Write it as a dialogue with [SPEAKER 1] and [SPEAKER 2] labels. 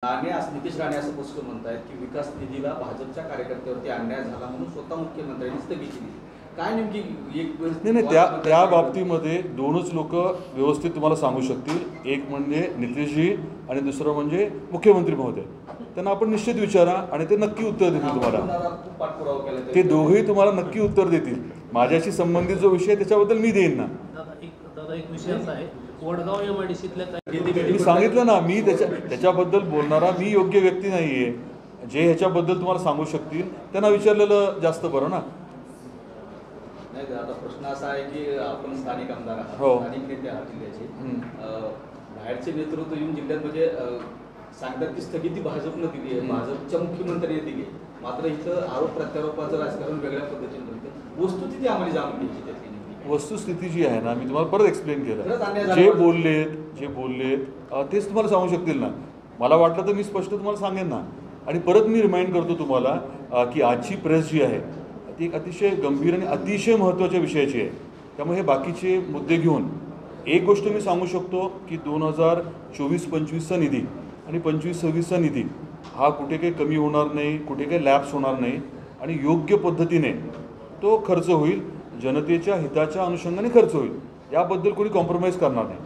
[SPEAKER 1] नितीश राणे असं स्पष्ट म्हणतायत की विकास निधीला भाजपच्या कार्यकर्त्यावरती अन्याय झाला म्हणून स्वतः मुख्यमंत्र्यांनी स्थगिती दिली। काय नेमकी एक
[SPEAKER 2] नाही त्या बाबतीमध्ये दोनच लोक व्यवस्थित तुम्हाला सांगू शकतील, एक म्हणजे नितीशजी आणि दुसरं म्हणजे मुख्यमंत्री महोदय। त्यांना आपण निश्चित विचारा आणि ते नक्की उत्तर देतील तुम्हाला। ते दोघेही तुम्हाला नक्की उत्तर देतील। माझ्याशी संबंधित जो विषय त्याच्याबद्दल मी देईन ना।
[SPEAKER 3] दादा एक विषय असा आहे, वडगाव एमआयडीसीतल्या
[SPEAKER 2] मी सांगितलं ना, मी त्याच्याबद्दल बोलणारा मी योग्य व्यक्ती नाही आहे। जे ह्याच्याबद्दल तुम्हाला सांगू शकतील त्यांना विचारलेलं जास्त बरं ना।
[SPEAKER 1] नाही आता प्रश्न असा आहे की आपण स्थानिक आमदार आहात, स्थानिक नेते आहात जिल्ह्याचे, बाहेरचे नेतृत्व येऊन जिल्ह्यात म्हणजे सांगतात की स्थगिती भाजपनं दिली आहे, भाजपच्या मुख्यमंत्र्यांनी दिली आहे। मात्र इथं आरोप प्रत्यारोपाचं राजकारण वेगळ्या पद्धतीने होतं। वस्तुस्थिती आम्हाला जाणून घ्यायची त्यातली।
[SPEAKER 2] वस्तुस्थिती जी आहे ना, मी तुम्हाला परत एक्सप्लेन केलं। जे बोललेत तेच तुम्हाला सांगू शकतील ना। मला वाटलं तर मी स्पष्ट तुम्हाला सांगेन ना। आणि परत मी रिमाइंड करतो तुम्हाला की आजची प्रेस जी आहे ती एक अतिशय गंभीर आणि अतिशय महत्त्वाच्या विषयाची आहे। त्यामुळे हे बाकीचे मुद्दे घेऊन एक गोष्ट मी सांगू शकतो की 2024-25चा निधी आणि 25-26चा निधी हा कुठे काही कमी होणार नाही, कुठे काही लॅप्स होणार नाही आणि योग्य पद्धतीने तो खर्च होईल, जनतेच्या हिताच्या अनुषंगाने खर्च होईल। याबद्दल कोणी कॉम्प्रोमाइज करणार नाही।